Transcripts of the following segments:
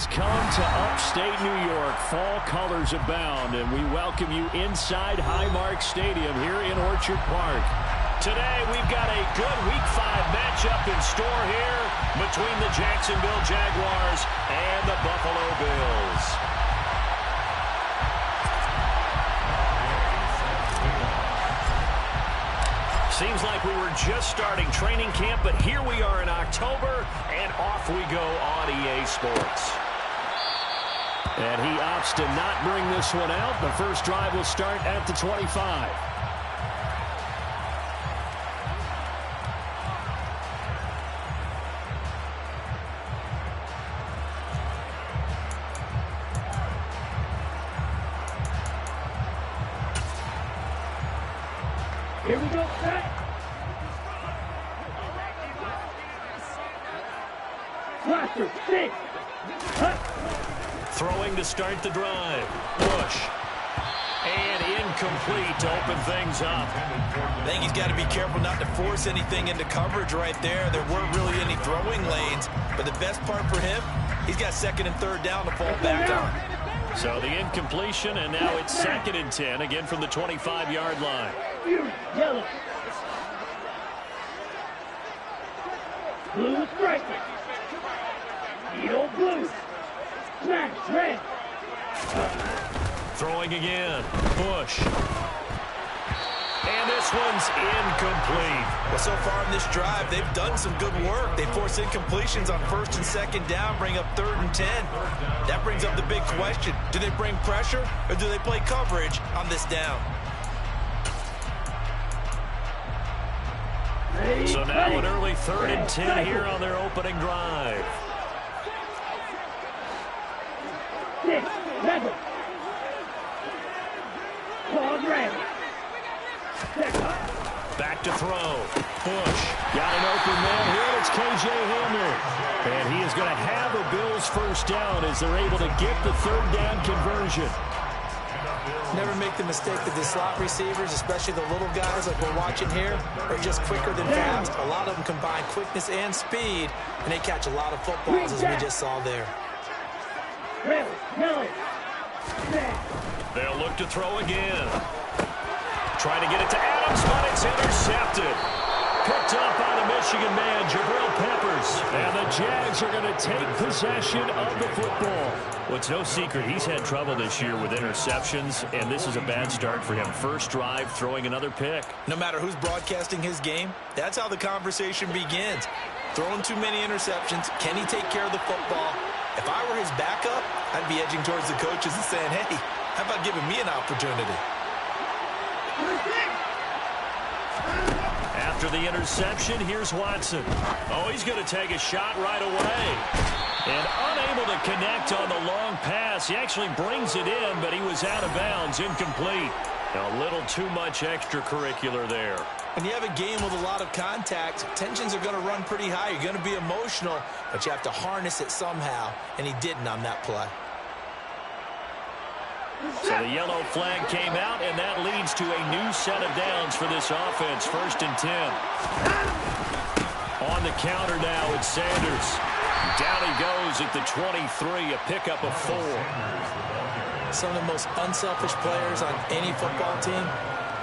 has come to upstate New York. Fall colors abound, and we welcome you inside Highmark Stadium here in Orchard Park. Today, we've got a good Week 5 matchup in store here between the Jacksonville Jaguars and the Buffalo Bills. Seems like we were just starting training camp, but here we are in October, and off we go on EA Sports. And he opts to not bring this one out. The first drive will start at the 25. Here we go, set. Cluster, 6. Throwing to start the drive. Push. And incomplete to open things up. I think he's got to be careful not to force anything into coverage right there. There weren't really any throwing lanes, but the best part for him, he's got second and third down to fall back on. So the incompletion, and now it's 2nd and 10, again from the 25-yard line. Yellow. Blue striker. Yellow blue. Smash red. Throwing again. Push. And this one's incomplete. Well, so far in this drive, they've done some good work. They force incompletions on 1st and 2nd down, bring up 3rd and 10. That brings up the big question. Do they bring pressure, or do they play coverage on this down? So now an early 3rd and 10 here on their opening drive. 6, 7. Claws ready. Back to throw. Bush. Got an open man here. It's K.J. Hamler. And he is going to have a Bills first down as they're able to get the 3rd down conversion. Never make the mistake that the slot receivers, especially the little guys like we're watching here, are just quicker than fast. A lot of them combine quickness and speed, and they catch a lot of footballs as we just saw there. They'll look to throw again. Trying to get it to Adams, but it's intercepted. Picked up by the Michigan man, Jabril Peppers. And the Jags are going to take possession of the football. Well, it's no secret he's had trouble this year with interceptions, and this is a bad start for him. First drive, throwing another pick. No matter who's broadcasting his game, that's how the conversation begins. Throwing too many interceptions, can he take care of the football? If I were his backup, I'd be edging towards the coaches and saying, hey, how about giving me an opportunity? After the interception, here's Watson. Oh, he's going to take a shot right away. And unable to connect on the long pass. He actually brings it in, but he was out of bounds, incomplete. A little too much extracurricular there. When you have a game with a lot of contact, tensions are going to run pretty high. You're going to be emotional, but you have to harness it somehow, and he didn't on that play. So the yellow flag came out, and that leads to a new set of downs for this offense. 1st and 10. On the counter now, it's Sanders. Down he goes at the 23, a pickup of 4. Some of the most unselfish players on any football team,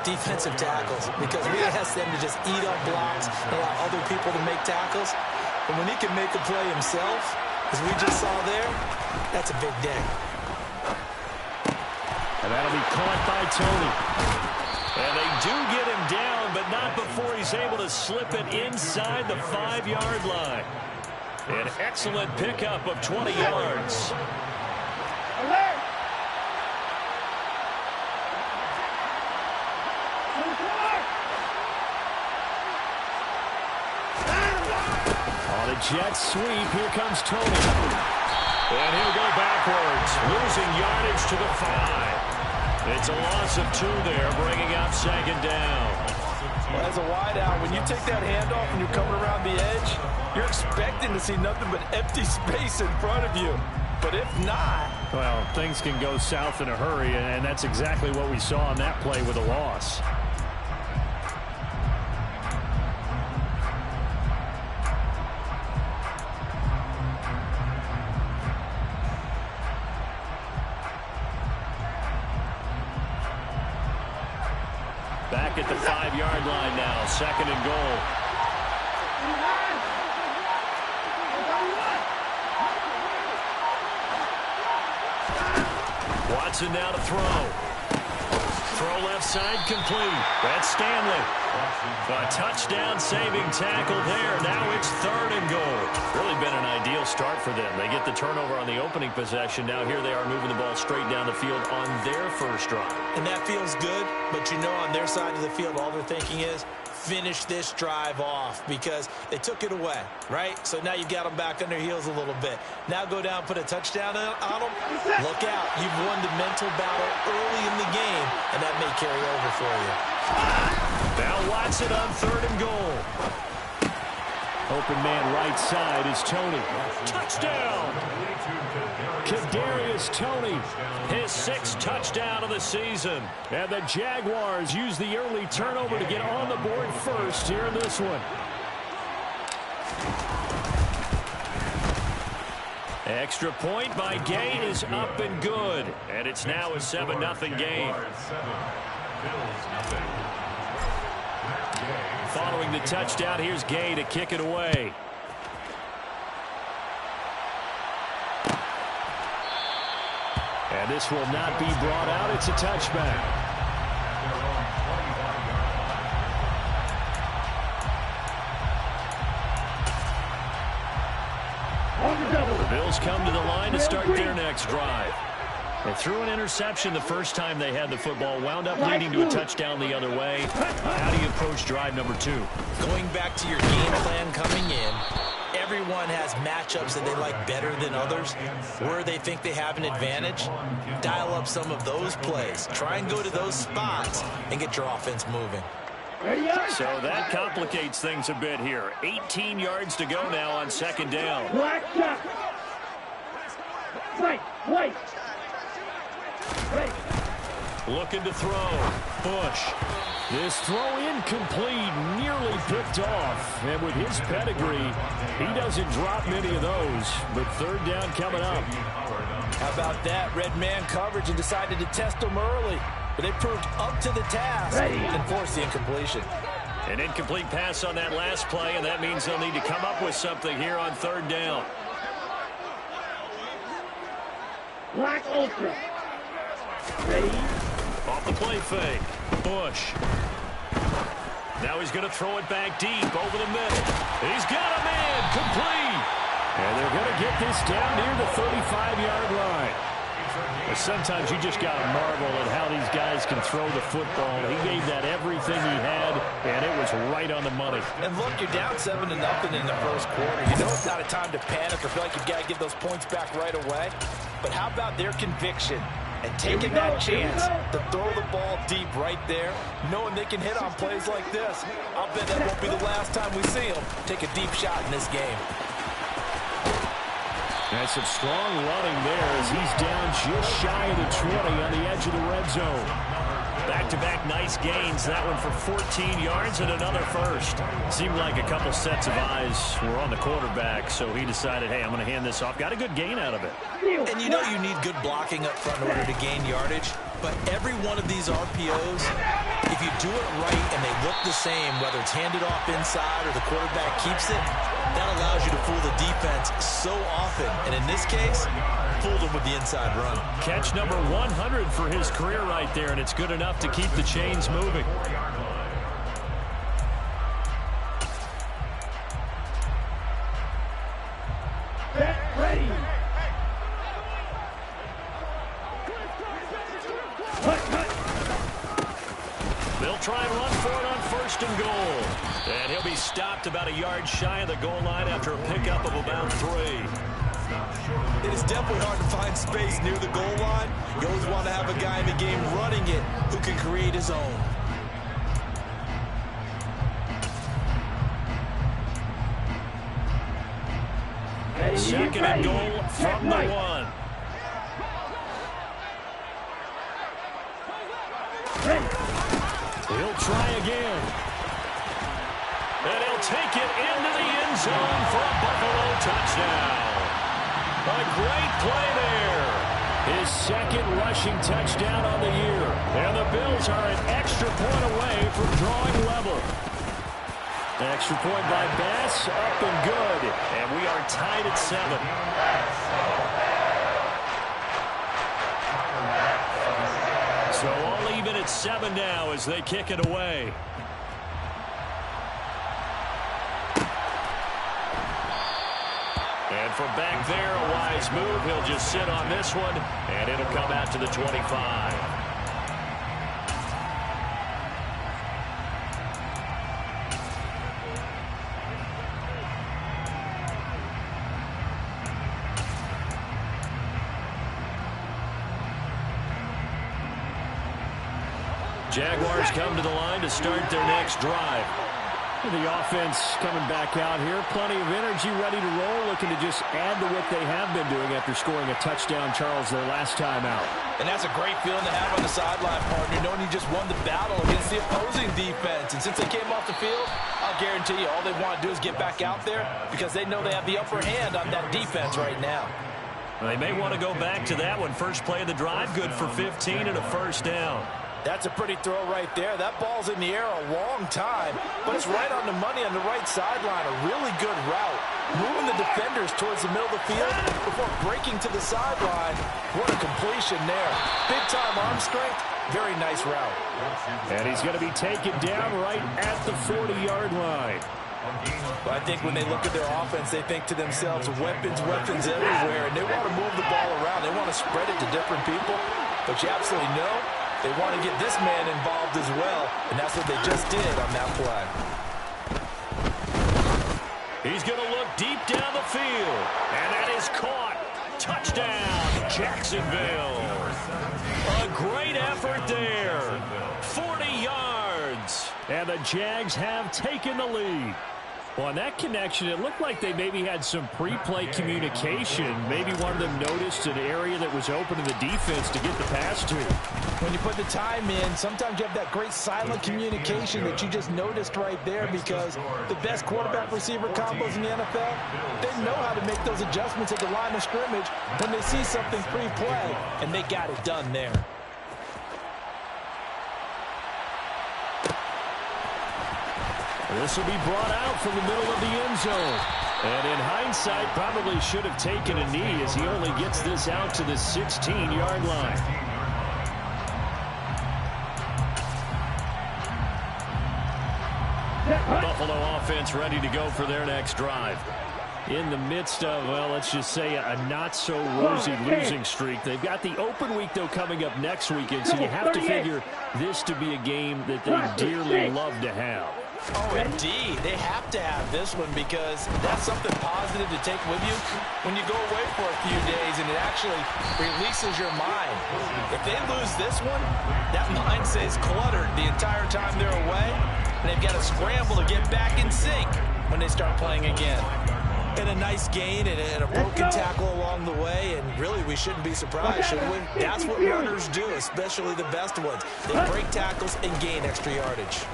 defensive tackles, because we ask them to just eat up blocks and allow other people to make tackles. But when he can make a play himself, as we just saw there, that's a big day. And that'll be caught by Tony. And they do get him down, but not before he's able to slip it inside the 5-yard line. An excellent pickup of 20 yards. On a jet sweep, here comes Tony. And he'll go backwards, losing yardage to the 5. It's a loss of 2 there, bringing up 2nd down. Well, as a wideout, when you take that handoff and you're coming around the edge, you're expecting to see nothing but empty space in front of you. But if not... Well, things can go south in a hurry, and that's exactly what we saw on that play with a loss. Back at the 5-yard line now, 2nd and goal. Watson now to throw. Throw left side complete. That's Stanley. A touchdown saving tackle there. Now it's 3rd and goal. Really been an ideal start for them. They get the turnover on the opening possession. Now here they are moving the ball straight down the field on their first drive. And that feels good, but you know on their side of the field all they're thinking is finish this drive off because they took it away, right? So now you've got them back on their heels a little bit. Now go down, put a touchdown on them. Look out. You've won the mental battle early in the game, and that may carry over for you. Now Watson on 3rd and goal. Open man right side is Tony. Touchdown! Kadarius Toney, his 6th touchdown of the season. And the Jaguars use the early turnover to get on the board first here in this one. Extra point by Gay is up and good. And it's now a 7-0 game. Following the touchdown, here's Gay to kick it away. And this will not be brought out. It's a touchback. The Bills come to the line to start their next drive. They threw an interception the first time they had the football, wound up leading to a touchdown the other way. How do you approach drive number 2? Going back to your game plan coming in, everyone has matchups that they like better than others. Where they think they have an advantage, dial up some of those plays. Try and go to those spots and get your offense moving. So that complicates things a bit here. 18 yards to go now on 2nd down. Black shot. White. Looking to throw. Bush. This throw incomplete, nearly picked off. And with his pedigree, he doesn't drop many of those. But 3rd down coming up. How about that? Red man coverage and decided to test them early. But they proved up to the task and forced the incompletion. An incomplete pass on that last play, and that means they'll need to come up with something here on 3rd down. Black ultra. Ready? Off the play fake. Bush. Now he's going to throw it back deep over the middle. He's got a man complete. And they're going to get this down near the 35-yard line. But sometimes you just got to marvel at how these guys can throw the football. He gave that everything he had, and it was right on the money. And look, you're down 7-0 in the first quarter. You know it's not a time to panic or feel like you've got to get those points back right away. But how about their conviction and taking that chance to throw the ball deep right there, knowing they can hit on plays like this? I'll bet that won't be the last time we see them take a deep shot in this game. That's some strong running there as he's down just shy of the 20 on the edge of the red zone. Back-to-back nice gains. That one for 14 yards and another first. Seemed like a couple sets of eyes were on the quarterback, so he decided, hey, I'm going to hand this off. Got a good gain out of it. And you know you need good blocking up front in order to gain yardage, but every one of these RPOs, if you do it right and they look the same, whether it's handed off inside or the quarterback keeps it, that allows you to fool the defense so often. And in this case, fooled him with the inside run. Catch number 100 for his career right there, and it's good enough to keep the chains moving. Get ready. They'll try and run for it on 1st and goal. And he'll be stopped about a yard shy of the goal line after a pickup of about 3. It is definitely hard to find space near the goal line. You always want to have a guy in the game running it who can create his own. Second and goal from the 1. He'll try again. And he'll take it into the end zone for a Buffalo touchdown. A great play there. His second rushing touchdown on the year. And the Bills are an extra point away from drawing level. Extra point by Bass, up and good. And we are tied at 7. So all even at 7 now as they kick it away. And from back there, a wise move. He'll just sit on this one, and it'll come out to the 25. Jaguars come to the line to start their next drive. The offense coming back out here. Plenty of energy, ready to roll, looking to just add to what they have been doing after scoring a touchdown, Charles, their last time out. And that's a great feeling to have on the sideline, partner, knowing you just won the battle against the opposing defense. And since they came off the field, I'll guarantee you all they want to do is get back out there because they know they have the upper hand on that defense right now. They may want to go back to that one. First play of the drive, good for 15 and a first down. That's a pretty throw right there. That ball's in the air a long time, but it's right on the money on the right sideline. A really good route. Moving the defenders towards the middle of the field before breaking to the sideline. What a completion there. Big-time arm strength. Very nice route. And he's going to be taken down right at the 40-yard line. But I think when they look at their offense, they think to themselves, weapons everywhere, and they want to move the ball around. They want to spread it to different people. But you absolutely know they want to get this man involved as well, and that's what they just did on that play. He's going to look deep down the field, and that is caught. Touchdown, Jacksonville. A great effort there. 40 yards, and the Jags have taken the lead. Well, on that connection, it looked like they maybe had some pre-play communication. Maybe one of them noticed an area that was open in the defense to get the pass to. When you put the time in, sometimes you have that great silent communication that you just noticed right there because the best quarterback-receiver combos in the NFL, they know how to make those adjustments at the line of scrimmage when they see something pre-play, and they got it done there. This will be brought out from the middle of the end zone. And in hindsight, probably should have taken a knee as he only gets this out to the 16-yard line. Buffalo offense ready to go for their next drive. In the midst of, well, let's just say a not-so-rosy losing streak. They've got the open week, though, coming up next weekend, so you have to figure this to be a game that they dearly love to have. Oh, indeed. They have to have this one because that's something positive to take with you when you go away for a few days, and it actually releases your mind. If they lose this one, that mind stays cluttered the entire time they're away, and they've got to scramble to get back in sync when they start playing again. And a nice gain and a broken tackle along the way, and really we shouldn't be surprised, should we? That's what runners do, especially the best ones. They break tackles and gain extra yardage.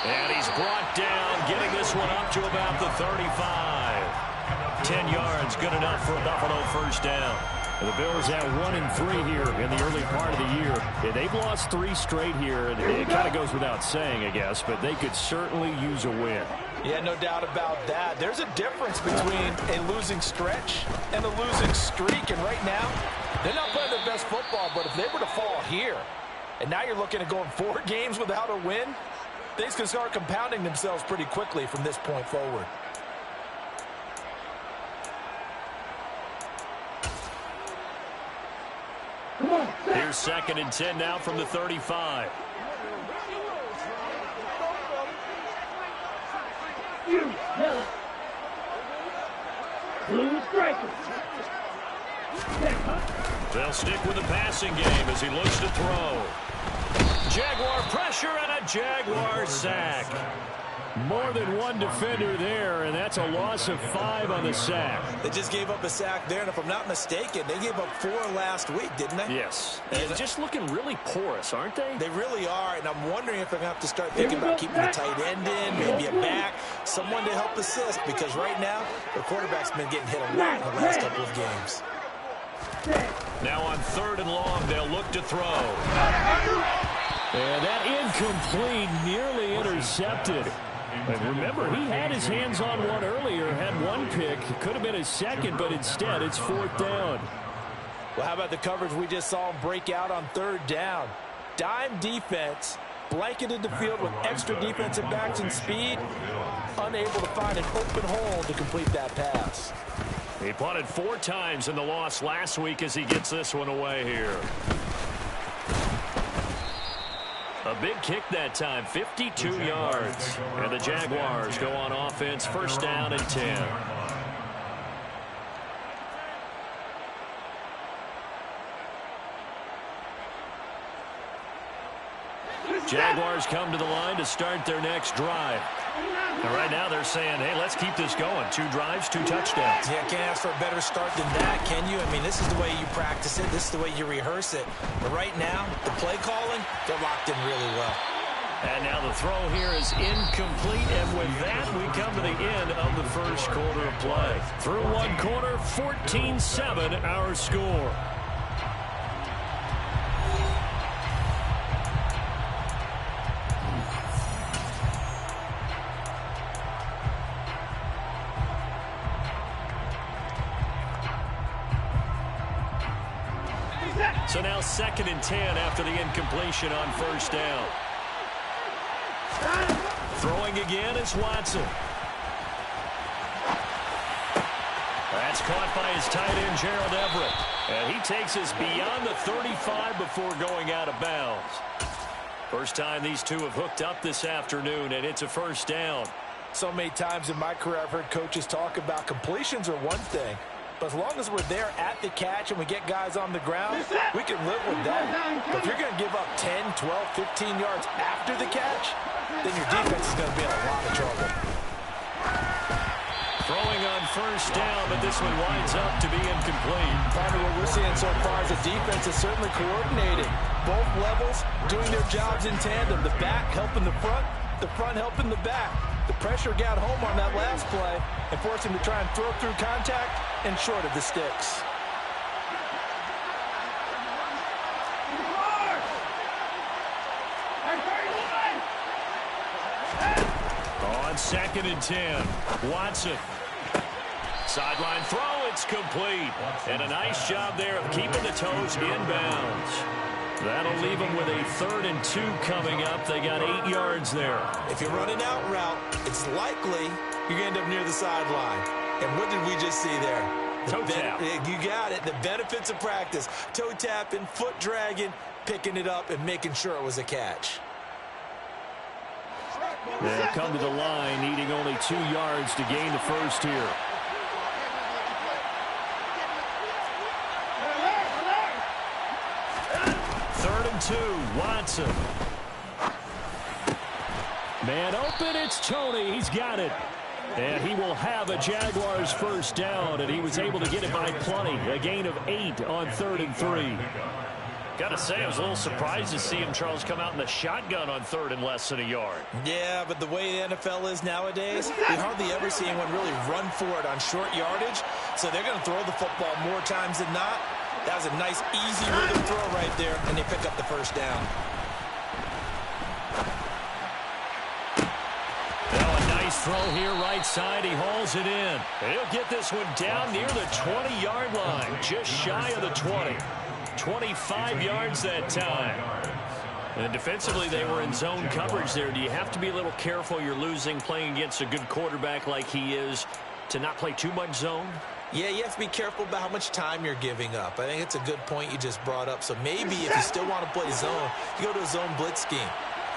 And he's brought down, getting this one up to about the 35. 10 yards, good enough for a Buffalo first down. The Bills at 1-3 here in the early part of the year. Yeah, they've lost 3 straight here, and it kind of goes without saying, I guess, but they could certainly use a win. Yeah, no doubt about that. There's a difference between a losing stretch and a losing streak, and right now, they're not playing their best football, but if they were to fall here, and now you're looking at going 4 games without a win, things can start compounding themselves pretty quickly from this point forward. Here's 2nd and 10 now from the 35. Blue striker. They'll stick with the passing game as he looks to throw. Jaguar pressure and a Jaguar sack. More than one defender there, and that's a loss of 5 on the sack. They just gave up a sack there, and if I'm not mistaken, they gave up 4 last week, didn't they? Yes. And just looking really porous, aren't they? They really are, and I'm wondering if they're going to have to start thinking about keeping the tight end in, maybe a back, someone to help assist, because right now, the quarterback's been getting hit a lot in the last couple of games. Now on 3rd and long, they'll look to throw. And that incomplete, nearly intercepted. And remember, he had his hands on one earlier, had one pick. It could have been his second, but instead it's 4th down. Well, how about the coverage we just saw him break out on 3rd down? Dime defense, blanketed the field with extra defensive backs and speed, unable to find an open hole to complete that pass. He punted 4 times in the loss last week as he gets this one away here. A big kick that time, 52 yards. And the Jaguars go on offense, 1st down and 10. Jaguars come to the line to start their next drive. And right now they're saying, hey, let's keep this going. 2 drives, 2 touchdowns. Yeah, can't ask for a better start than that, can you? I mean, this is the way you practice it. This is the way you rehearse it. But right now, the play calling, they're locked in really well. And now the throw here is incomplete. And with that, we come to the end of the 1st quarter of play. Through 1 quarter, 14-7 our score. So now 2nd and 10 after the incompletion on 1st down. Throwing again is Watson. That's caught by his tight end, Gerald Everett. And he takes us beyond the 35 before going out of bounds. First time these two have hooked up this afternoon, and it's a 1st down. So many times in my career I've heard coaches talk about completions are one thing. But as long as we're there at the catch and we get guys on the ground, we can live with that. But if you're going to give up 10, 12, 15 yards after the catch, then your defense is going to be in a lot of trouble. Throwing on 1st down, but this one winds up to be incomplete. Probably what we're seeing so far is the defense is certainly coordinating. Both levels doing their jobs in tandem. The back helping the front helping the back. The pressure got home on that last play and forced him to try and throw through contact and short of the sticks. On 2nd and 10, Watson. Sideline throw, it's complete. And a nice job there of keeping the toes inbounds. That'll leave them with a 3rd and 2 coming up. They got 8 yards there. If you're running out route, it's likely you're going to end up near the sideline. And what did we just see there? Toe tap. You got it. The benefits of practice. Toe tapping, foot dragging, picking it up, and making sure it was a catch. They'll come to the line, needing only 2 yards to gain the 1st here. Watson. Man open, it's Tony. He's got it. And he will have a Jaguars 1st down, and he was able to get it by plenty. A gain of 8 on 3rd and 3. Got to say, I was a little surprised to see him, Charles, come out in the shotgun on 3rd and less than a yard. Yeah, but the way the NFL is nowadays, we hardly ever see anyone really run for it on short yardage. So they're going to throw the football more times than not. That was a nice, easy rhythm throw right there, and they pick up the 1st down. Now a nice throw here, right side. He hauls it in. And he'll get this one down near the 20-yard line, just shy of the 20. 25 yards that time. And defensively, they were in zone coverage there. Do you have to be a little careful? You're losing, playing against a good quarterback like he is, to not play too much zone? Yeah, you have to be careful about how much time you're giving up. I think it's a good point you just brought up. So maybe if you still want to play zone, you go to a zone blitz scheme.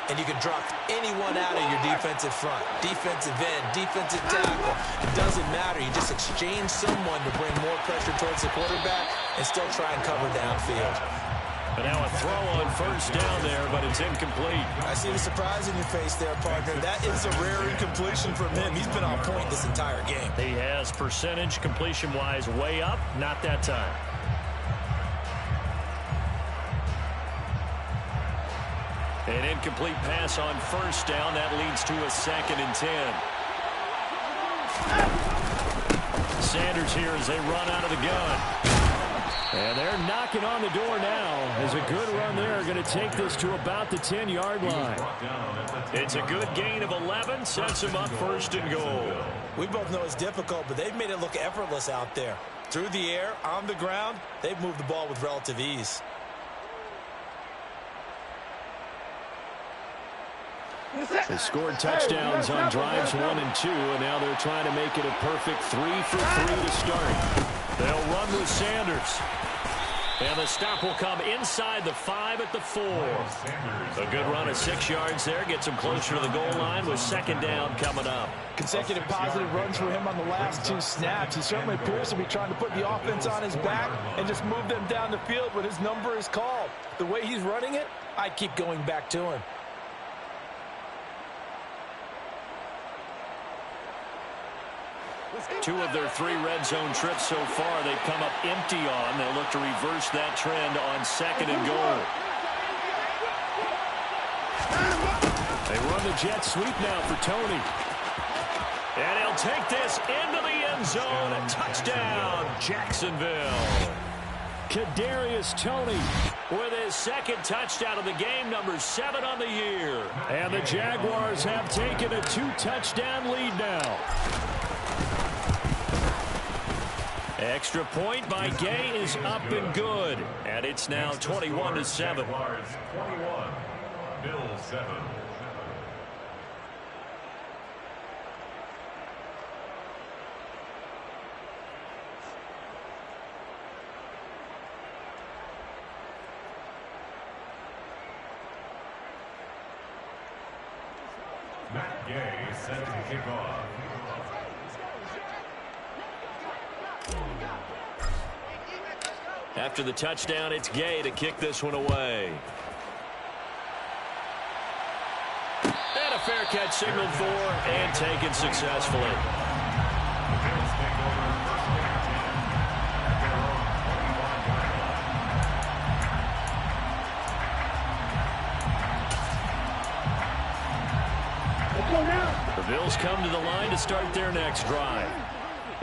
And you can drop anyone out of your defensive front. Defensive end, defensive tackle. It doesn't matter. You just exchange someone to bring more pressure towards the quarterback and still try and cover downfield. And now a throw on first down there, but it's incomplete. I see the surprise in your face there, partner. That is a rare incompletion from him. He's been on point this entire game. He has percentage completion-wise way up, not that time. An incomplete pass on first down. That leads to a 2nd and 10. Sanders here as they run out of the gun. And they're knocking on the door now. As a good run there, going to take this to about the 10-yard line. It's a good gain of 11, sets them up 1st and goal. We both know it's difficult, but they've made it look effortless out there. Through the air, on the ground, they've moved the ball with relative ease. They scored touchdowns on drives 1 and 2, and now they're trying to make it a perfect 3 for 3 to start. They'll run with Sanders. And the stop will come inside the 5 at the 4. A good run of 6 yards there. Gets him closer to the goal line with 2nd down coming up. Consecutive positive runs for him on the last 2 snaps. He certainly appears to be trying to put the offense on his back and just move them down the field when his number is called. The way he's running it, I'd keep going back to him. Two of their 3 red zone trips so far, they've come up empty on. They'll look to reverse that trend on 2nd and goal. They run the jet sweep now for Tony. And he'll take this into the end zone. A touchdown, Jacksonville. Kadarius Toney with his 2nd touchdown of the game, number 7 on the year. And the Jaguars have taken a 2-touchdown lead now. Extra point by Gay is up and good. And it's now 21-7. 21, Bills 7. Matt Gay set to kick off. After the touchdown, it's Gay to kick this one away. And a fair catch signaled for and taken successfully. The Bills come to the line to start their next drive.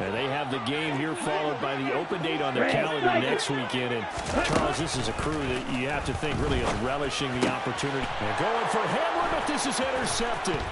And they have the game here followed by the open date on their calendar next weekend. And, Charles, this is a crew that you have to think really is relishing the opportunity. And going for Hamlin, but this is intercepted.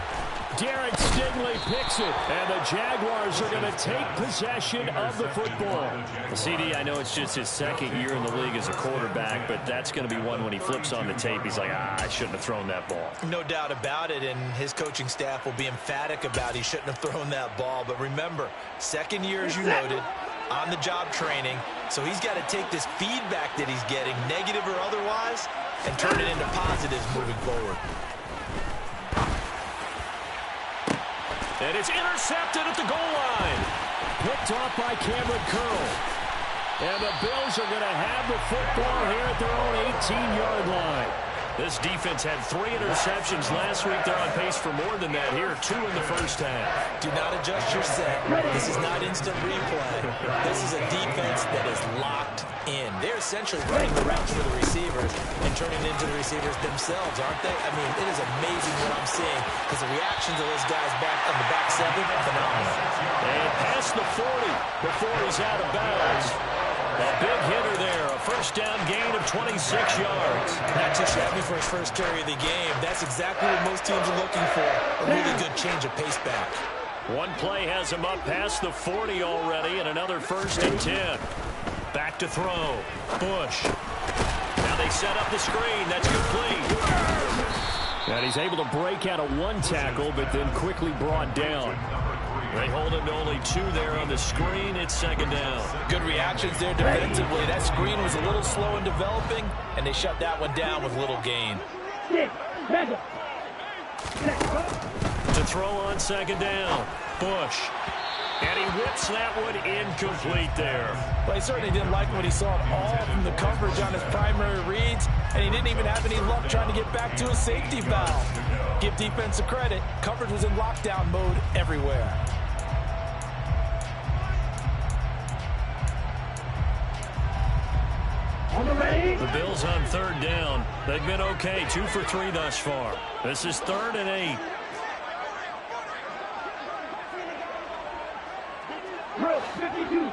Derek Stingley picks it, and the Jaguars are going to take possession of the football. CD, I know it's just his 2nd year in the league as a quarterback, but that's going to be one when he flips on the tape. He's like, I shouldn't have thrown that ball. No doubt about it, and his coaching staff will be emphatic about he shouldn't have thrown that ball. But remember, 2nd year, as you noted, on-the-job training, so he's got to take this feedback that he's getting, negative or otherwise, and turn it into positives moving forward. And it's intercepted at the goal line. Picked off by Cameron Curl. And the Bills are going to have the football here at their own 18-yard line. This defense had 3 interceptions last week. They're on pace for more than that here. 2 in the first half. Do not adjust your set. This is not instant replay. This is a defense that is locked in. They're essentially running the routes for the receivers and turning it into the receivers themselves, aren't they? I mean, it is amazing what I'm seeing because the reactions of those guys back on the back 7 are phenomenal. And past the 40 before he's out of bounds. A big hitter there, a first down gain of 26 yards. Not too shabby for his first carry of the game. That's exactly what most teams are looking for, a really good change of pace back. One play has him up past the 40 already, and another 1st and 10. Back to throw. Bush. Now they set up the screen. That's complete. And he's able to break out of 1 tackle, but then quickly brought down. They hold him to only 2 there on the screen. It's 2nd down. Good reactions there defensively. That screen was a little slow in developing, and they shut that one down with little gain. To throw on 2nd down. Bush. And he whips that one incomplete there. Well, he certainly didn't like what he saw at all from the coverage on his primary reads, and he didn't even have any luck trying to get back to his safety valve. Give defense a credit. Coverage was in lockdown mode everywhere. The Bills on third down. They've been okay, 2 for 3 thus far. This is 3rd and 8. Drill 52.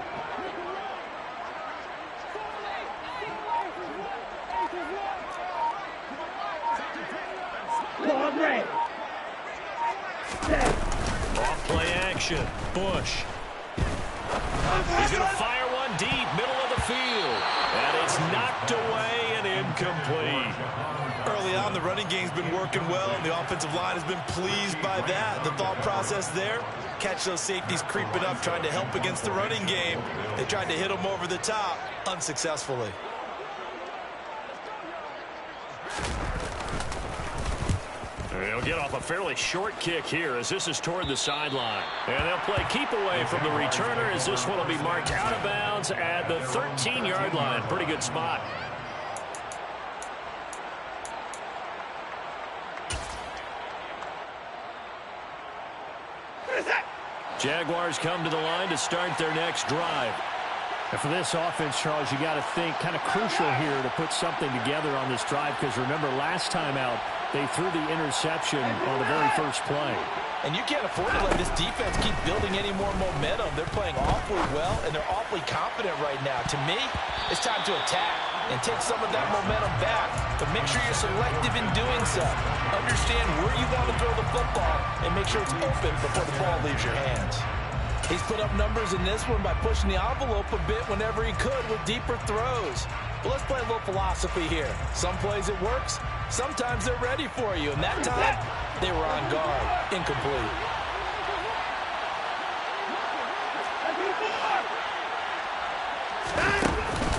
Long range. Set. Off play action. Bush. He's going to fire one deep, middle of the field. And it's knocked away and incomplete. Early on, the running game's been working well, and the offensive line has been pleased by that. The thought process there, catch those safeties creeping up, trying to help against the running game. They tried to hit them over the top, unsuccessfully. They'll get off a fairly short kick here as this is toward the sideline. And they'll play keep away from the returner as this one will be marked out of bounds at the 13-yard line. Pretty good spot. Jaguars come to the line to start their next drive. And for this offense, Charles, you got to think kind of crucial here to put something together on this drive, because remember last time out they threw the interception on the very first play. And you can't afford to let this defense keep building any more momentum. They're playing awfully well, and they're awfully confident right now. To me, it's time to attack and take some of that momentum back, but make sure you're selective in doing so. Understand where you want to throw the football and make sure it's open before the ball leaves your hands. He's put up numbers in this one by pushing the envelope a bit whenever he could with deeper throws. But let's play a little philosophy here. Some plays it works, sometimes they're ready for you, and that time they were on guard. Incomplete.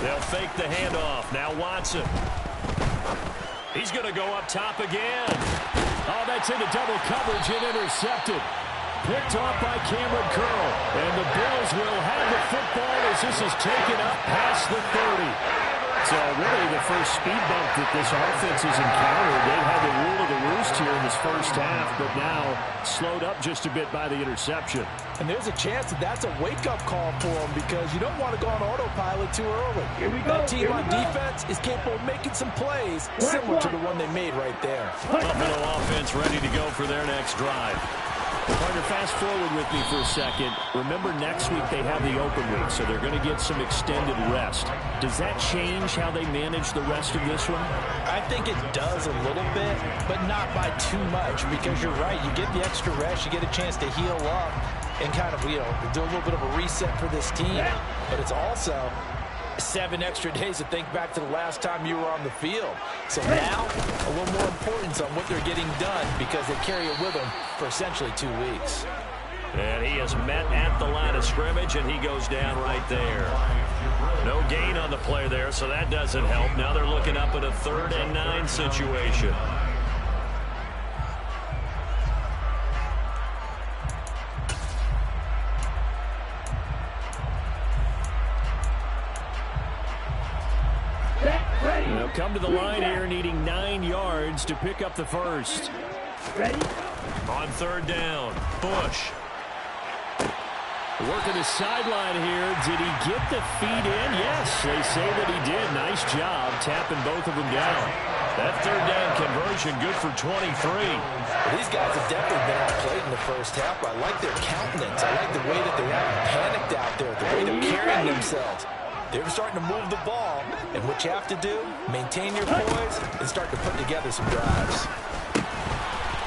They'll fake the handoff. Now Watson. He's going to go up top again. Oh, that's into double coverage and intercepted. Picked off by Cameron Curl. And the Bills will have the football as this is taken up past the 30. So really the first speed bump that this offense has encountered. They've had the rule of the roost here in this first half, but now slowed up just a bit by the interception. And there's a chance that that's a wake-up call for them, because you don't want to go on autopilot too early. Here we go. That team on defense is capable of making some plays similar to the one they made right there. Buffalo offense ready to go for their next drive. Partner, fast forward with me for a second. Remember, next week they have the open week, so they're going to get some extended rest. Does that change how they manage the rest of this one? I think it does a little bit, but not by too much, because you're right. You get the extra rest, you get a chance to heal up and kind of, do a little bit of a reset for this team. But it's also 7 extra days to think back to the last time you were on the field. So now, a little more importance on what they're getting done, because they carry it with them for essentially 2 weeks. And he is met at the line of scrimmage, and he goes down right there. No gain on the play there, so that doesn't help. Now they're looking up at a 3rd and 9 situation. They'll come to the line here needing 9 yards to pick up the first. Ready? On 3rd down, Bush. Working the sideline here. Did he get the feet in? Yes, they say that he did. Nice job tapping both of them down. That 3rd down conversion good for 23. Well, these guys have definitely been outplayed in the first half. I like their countenance. I like the way that they haven't panicked out there, the way they're carrying themselves. They're starting to move the ball, and what you have to do, maintain your poise and start to put together some drives.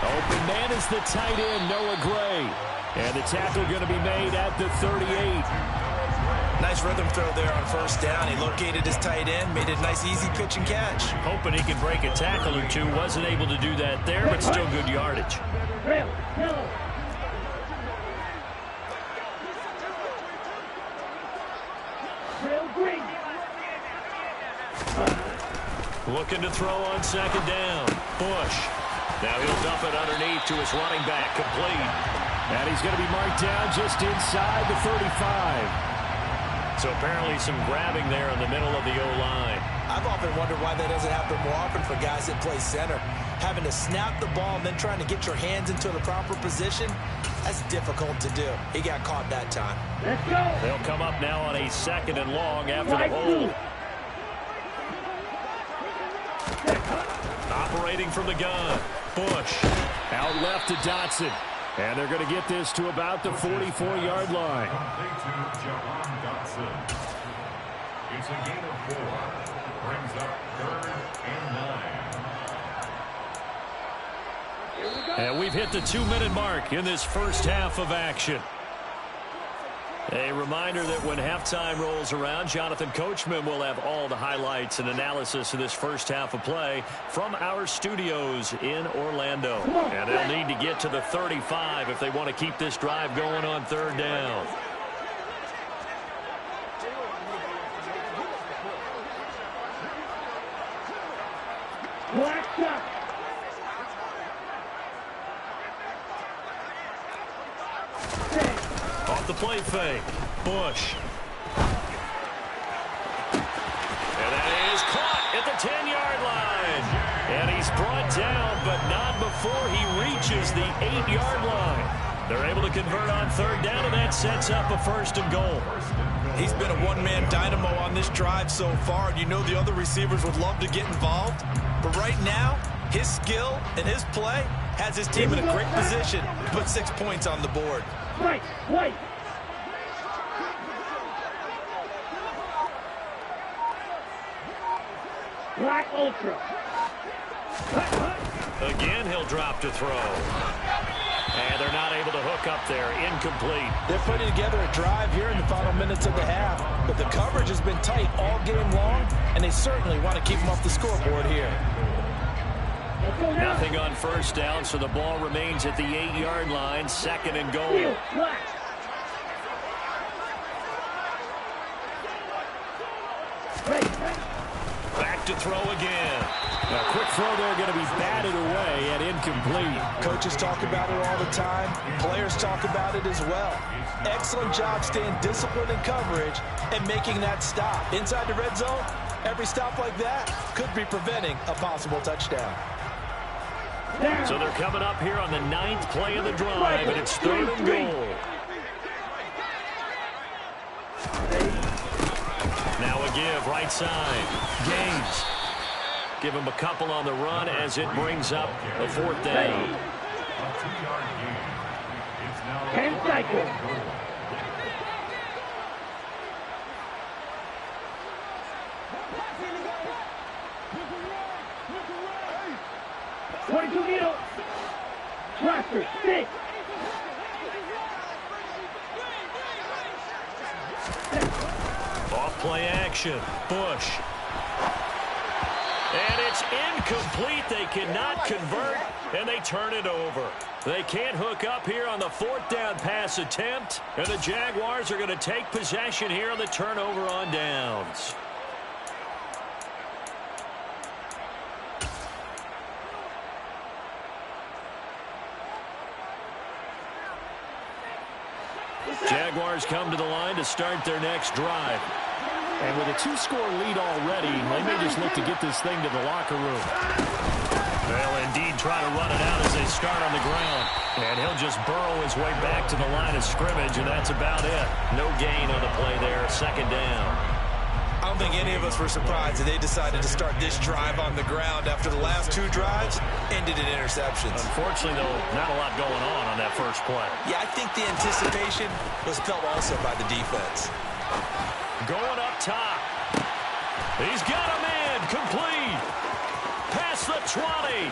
Open man is the tight end, Noah Gray. And the tackle going to be made at the 38. Nice rhythm throw there on 1st down. He located his tight end, made a nice easy pitch and catch. Hoping he can break a tackle or two. Wasn't able to do that there, but still good yardage. Drill. Yellow. Drill green. Looking to throw on 2nd down. Bush. Now he'll dump it underneath to his running back. Complete. And he's going to be marked down just inside the 35. So apparently some grabbing there in the middle of the O-line. I've often wondered why that doesn't happen more often for guys that play center. Having to snap the ball and then trying to get your hands into the proper position, that's difficult to do. He got caught that time. Let's go. They'll come up now on a 2nd and long after the hold. Operating from the gun. Bush. Out left to Dotson. And they're going to get this to about the 44-yard line. It's a gain of 4. Brings up 3rd and 9. And we've hit the 2-minute mark in this first half of action. A reminder that when halftime rolls around, Jonathan Coachman will have all the highlights and analysis of this first half of play from our studios in Orlando. And they'll need to get to the 35 if they want to keep this drive going on 3rd down. Black shot. Off the play fake. Bush. And that is caught at the 10-yard line. And he's brought down, but not before he reaches the 8-yard line. They're able to convert on 3rd down, and that sets up a 1st and goal. He's been a one-man dynamo on this drive so far, and you know the other receivers would love to get involved. But right now, his skill and his play has his team in a great position to put 6 points on the board. Right, white. Black ultra. Again, he'll drop to throw. And they're not able to hook up there. Incomplete. They're putting together a drive here in the final minutes of the half, but the coverage has been tight all game long, and they certainly want to keep them off the scoreboard here. Nothing on 1st down, so the ball remains at the 8-yard line. 2nd and goal. Back to throw again. A quick throw there going to be batted away and incomplete. Coaches talk about it all the time. Players talk about it as well. Excellent job staying disciplined in coverage and making that stop. Inside the red zone, every stop like that could be preventing a possible touchdown. So they're coming up here on the 9th play of the drive, and it's 3rd and goal. Now a give, right side. Gaines. Give him a couple on the run as it brings up a 4th down. A 2-yard gain. It's now 10 cycles. Cluster, 6. Off play action. Bush. And it's incomplete. They cannot convert, and they turn it over. They can't hook up here on the 4th down pass attempt, and the Jaguars are going to take possession here on the turnover on downs. Jaguars come to the line to start their next drive. And with a 2-score lead already, they may just look to get this thing to the locker room. They'll indeed try to run it out as they start on the ground. And he'll just burrow his way back to the line of scrimmage, and that's about it. No gain on the play there, 2nd down. I don't think any of us were surprised that they decided to start this drive on the ground after the last 2 drives ended in interceptions. Unfortunately, though, not a lot going on that first play. Yeah, I think the anticipation was felt also by the defense. Going up top. He's got a man complete. Past the 20.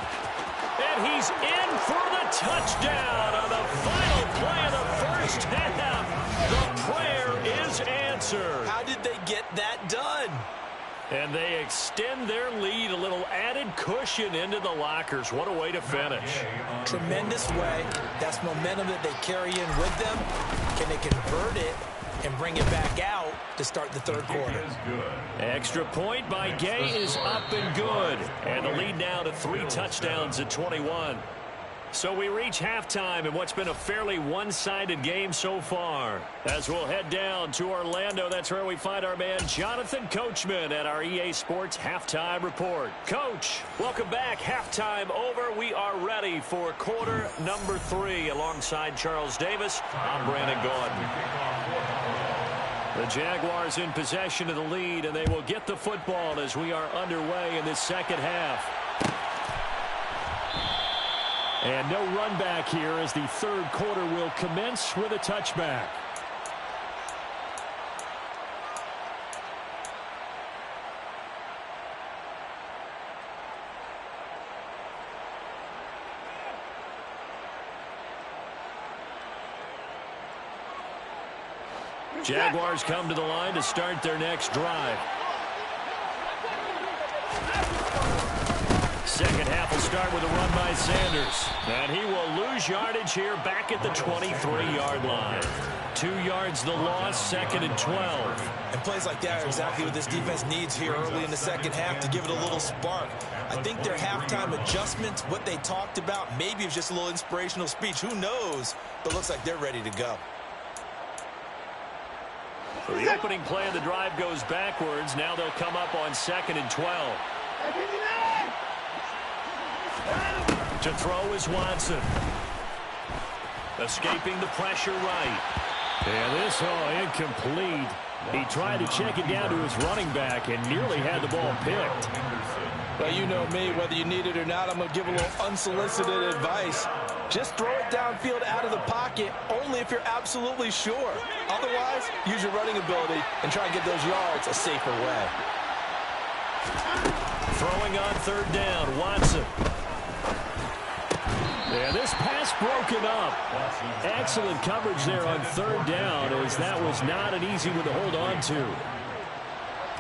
And he's in for the touchdown on the final play of the first half. The prayer is answered. How did they get that done? And they extend their lead, a little added cushion into the lockers. What a way to finish. Tremendous way. That's momentum that they carry in with them. Can they convert it and bring it back out to start the 3rd quarter? Extra point by Gay is up and good. And the lead now to 3 touchdowns at 21. So we reach halftime in what's been a fairly one-sided game so far. As we'll head down to Orlando, that's where we find our man Jonathan Coachman at our EA Sports Halftime Report. Coach, welcome back. Halftime over. We are ready for quarter number 3. Alongside Charles Davis, I'm Brandon Gaudin. The Jaguars in possession of the lead, and they will get the football as we are underway in this second half. And no run back here as the third quarter will commence with a touchback. Jaguars come to the line to start their next drive. Second half will start with a run by Sanders. And he will lose yardage here back at the 23-yard line. 2 yards the loss, 2nd and 12. And plays like that are exactly what this defense needs here early in the second half to give it a little spark. I think their halftime adjustments, what they talked about, maybe it was just a little inspirational speech. Who knows? But looks like they're ready to go. So the opening play of the drive goes backwards. Now they'll come up on 2nd and 12. To throw is Watson. Escaping the pressure right. And this incomplete. He tried to check it down to his running back and nearly had the ball picked. Well, you know me, whether you need it or not, I'm going to give a little unsolicited advice. Just throw it downfield out of the pocket only if you're absolutely sure. Otherwise, use your running ability and try and get those yards a safer way. Throwing on 3rd down, Watson. And this pass broken up. Excellent coverage there on 3rd down, as that was not an easy one to hold on to.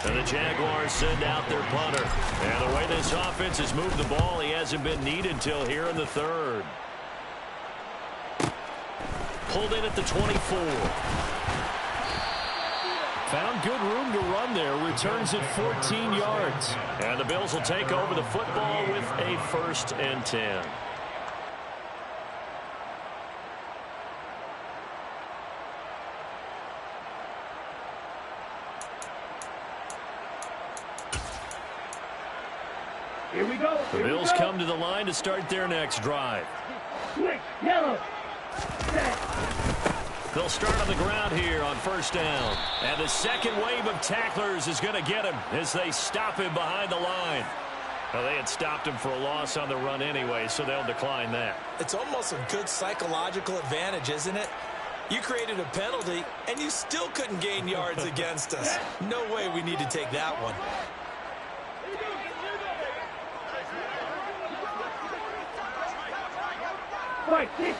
And the Jaguars send out their punter. And the way this offense has moved the ball, he hasn't been needed till here in the 3rd. Pulled in at the 24. Found good room to run there. Returns at 14 yards. And the Bills will take over the football with a 1st and 10. Here we go. The Bills come to the line to start their next drive. Switch. Yellow. Set. They'll start on the ground here on 1st down. And the second wave of tacklers is going to get him as they stop him behind the line. Well, they had stopped him for a loss on the run anyway, so they'll decline that. It's almost a good psychological advantage, isn't it? You created a penalty, and you still couldn't gain yards against us. No way we need to take that one. Right, 60.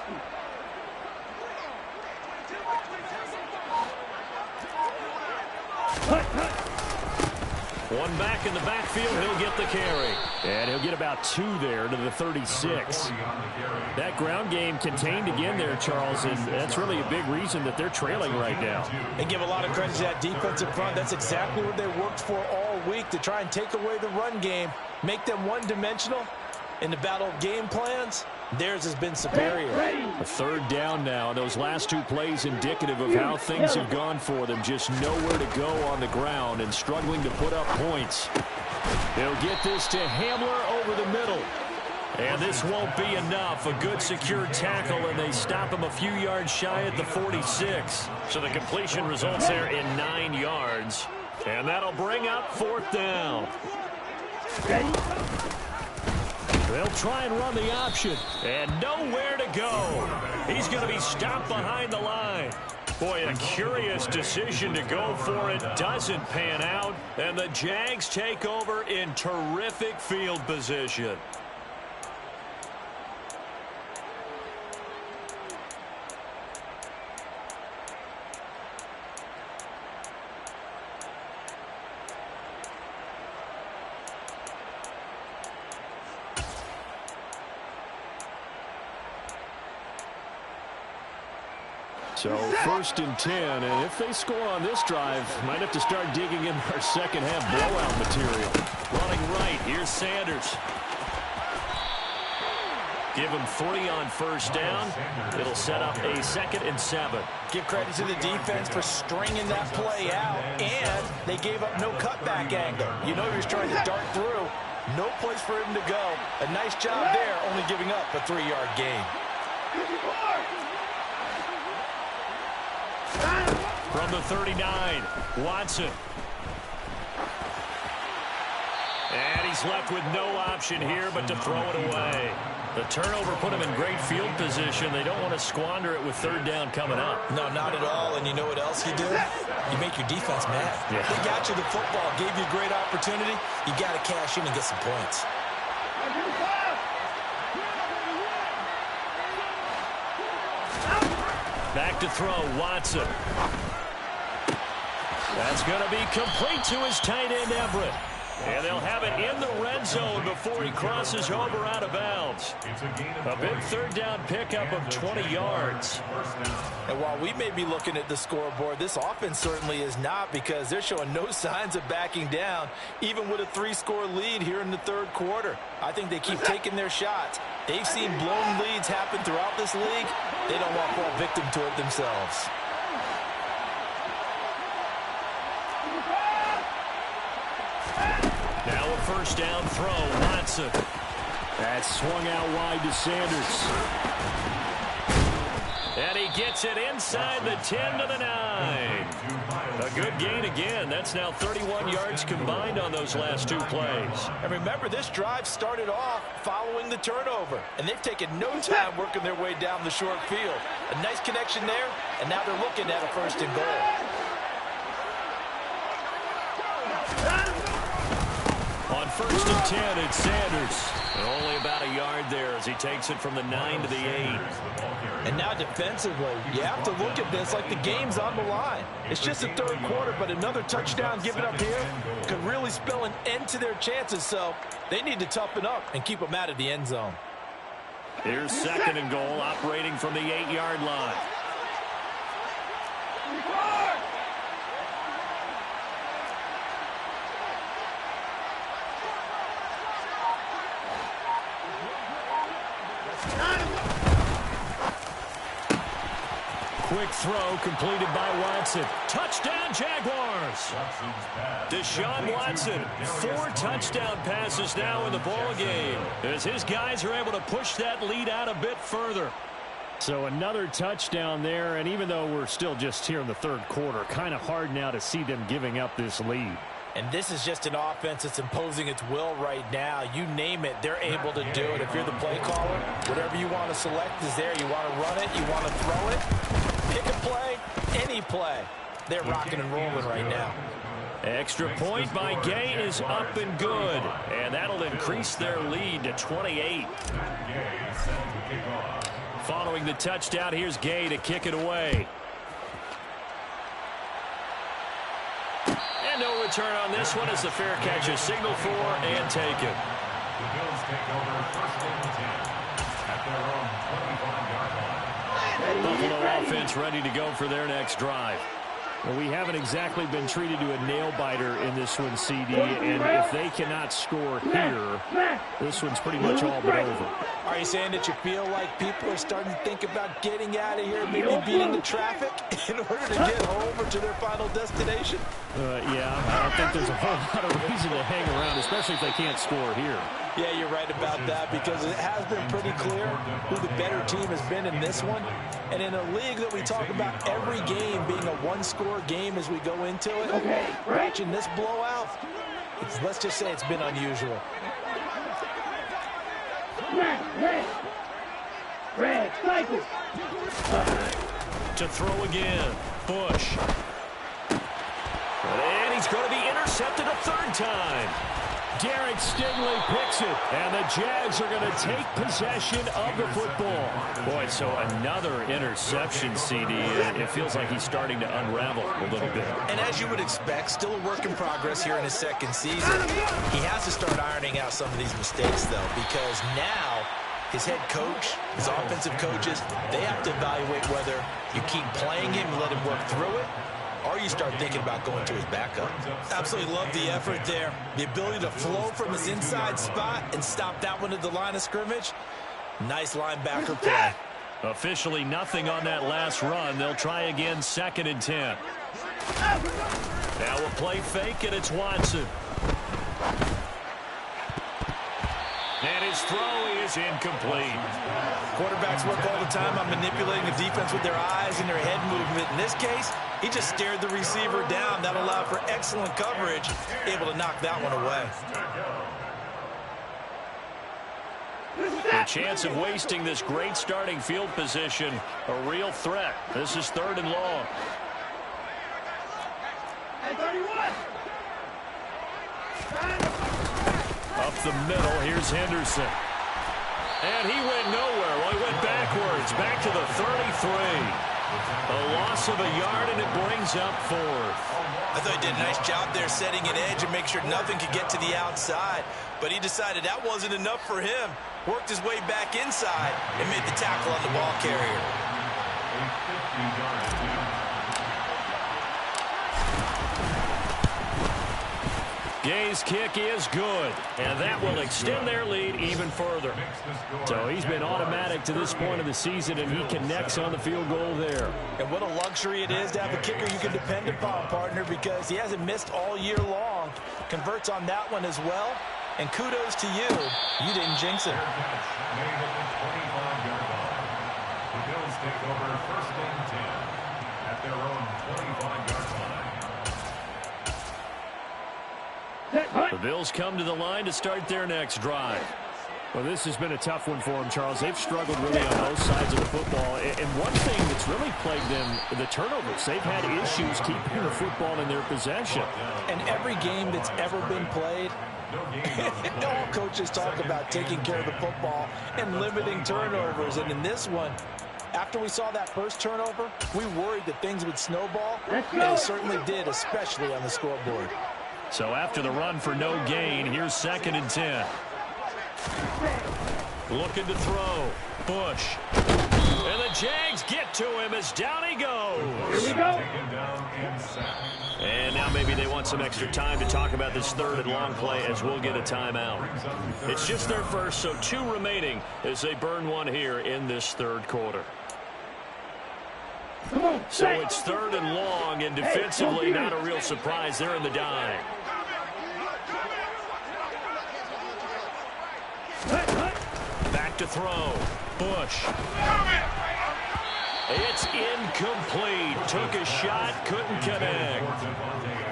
One back in the backfield, he'll get the carry. And he'll get about 2 there to the 36. That ground game contained again there, Charles, and that's really a big reason that they're trailing right now. They give a lot of credit to that defensive front. That's exactly what they worked for all week, to try and take away the run game, make them one-dimensional. In the battle of game plans, theirs has been superior. A 3rd down now. Those last 2 plays indicative of how things have gone for them. Just nowhere to go on the ground and struggling to put up points. They'll get this to Hamler over the middle. And this won't be enough. A good secure tackle, and they stop him a few yards shy at the 46. So the completion results there in 9 yards. And that'll bring up 4th down. Ready? They'll try and run the option, and nowhere to go. He's going to be stopped behind the line. Boy, a curious decision to go for it. Doesn't pan out, and the Jags take over in terrific field position. So 1st and 10, and if they score on this drive, might have to start digging in our second half blowout material. Running right, here's Sanders. Give him 3 on first down. It'll set up a 2nd and 7. Give credit to the defense for stringing that play out, and they gave up no cutback angle. You know he was trying to dart through. No place for him to go. A nice job there, only giving up a 3-yard gain. From the 39, Watson. And he's left with no option here but to throw it away. The turnover put him in great field position. They don't want to squander it with 3rd down coming up. No, not at all. And you know what else you do? You make your defense mad. Yeah. They got you the football, gave you a great opportunity. You got to cash in and get some points. Back to throw, Watson. That's going to be complete to his tight end, Everett. And they'll have it in the red zone before he crosses over out of bounds. A big 3rd down pickup of 20 yards. And while we may be looking at the scoreboard, this offense certainly is not, because they're showing no signs of backing down, even with a 3-score lead here in the 3rd quarter. I think they keep taking their shots. They've seen blown leads happen throughout this league. They don't want to fall victim to it themselves. Now a 1st down throw, Watson. That's swung out wide to Sanders. And he gets it inside the 10 to the 9. A good gain again. That's now 31 yards combined on those last 2 plays. And remember, this drive started off following the turnover, and they've taken no time working their way down the short field. A nice connection there, and now they're looking at a 1st and goal. On 1st and 10, it's Sanders. And only about a yard there as he takes it from the 9 to the 8. And now defensively, you have to look at this like the game's on the line. It's just the 3rd quarter, but another touchdown given up here could really spell an end to their chances. So they need to toughen up and keep them out of the end zone. Here's 2nd and goal, operating from the 8-yard line. Quick throw completed by Watson. Touchdown, Jaguars. Deshaun Watson, 4 touchdown passes now in the ball game as his guys are able to push that lead out a bit further. So another touchdown there, and even though we're still just here in the 3rd quarter, kind of hard now to see them giving up this lead. And this is just an offense that's imposing its will right now. You name it, they're able to do it. If you're the play caller, whatever you want to select is there. You want to run it, you want to throw it, pick a play, any play. They're rocking and rolling right now. Extra point by Gay is up and good. And that'll increase their lead to 28. Following the touchdown, here's Gay to kick it away. And no return on this one as the fair catch is signaled for and taken. The Bills take over 1st and 10 at their own 25-yard line. Buffalo offense ready to go for their next drive. Well, we haven't exactly been treated to a nail-biter in this one, CD, and if they cannot score here, this one's pretty much all but over. Are you saying that you feel like people are starting to think about getting out of here, maybe beating the traffic in order to get home or to their final destination? Yeah, I don't think there's a whole lot of reason to hang around, especially if they can't score here. Yeah, you're right about that, because it has been pretty clear who the better team has been in this one. And in a league that we talk about every game being a 1-score game as we go into it, watching this blowout, let's just say it's been unusual. Red, cycle. To throw again, Bush. And he's going to be intercepted a 3rd time. Derek Stingley picks it, and the Jags are going to take possession of the football. Boy, so another interception, CD. It feels like he's starting to unravel a little bit. And as you would expect, still a work in progress here in his 2nd season. He has to start ironing out some of these mistakes, though, because now his head coach, his offensive coaches, they have to evaluate whether you keep playing him and let him work through it, or you start thinking about going to his backup. Absolutely love the effort there. The ability to flow from his inside spot and stop that one at the line of scrimmage. Nice linebacker play. Officially nothing on that last run. They'll try again, 2nd and 10. Now a play fake, and it's Watson. And his throw is incomplete. Quarterbacks work all the time on manipulating the defense with their eyes and their head movement. In this case, he just stared the receiver down. That allowed for excellent coverage, able to knock that one away. The chance of wasting this great starting field position, a real threat. This is 3rd and long. Up the middle, here's Henderson. And he went nowhere. Well, he went backwards, back to the 33. A loss of a yard, and it brings up 4th. I thought he did a nice job there setting an edge and make sure nothing could get to the outside. But he decided that wasn't enough for him. Worked his way back inside and made the tackle on the ball carrier. Gay's kick is good, and that will extend their lead even further. So he's been automatic to this point of the season, and he connects on the field goal there. And what a luxury it is to have a kicker you can depend upon, partner, because he hasn't missed all year long. Converts on that one as well, and kudos to you. You didn't jinx it. The Bills take over 1st and 10 at their own 25-yard line. The Bills come to the line to start their next drive. Well, this has been a tough one for them, Charles. They've struggled really on both sides of the football. And one thing that's really plagued them, the turnovers. They've had issues keeping the football in their possession. And every game that's ever been played, all coaches talk about taking care of the football and limiting turnovers. And in this one, after we saw that first turnover, we worried that things would snowball. And they certainly did, especially on the scoreboard. So after the run for no gain, here's 2nd and 10. Looking to throw. Bush. And the Jags get to him as down he goes. Here we go. And now maybe they want some extra time to talk about this 3rd and long play as we'll get a timeout. It's just their first, so 2 remaining as they burn one here in this 3rd quarter. So it's 3rd and long, and defensively not a real surprise. They're in the dime. Back to throw. Bush. It's incomplete. Took a shot, couldn't connect.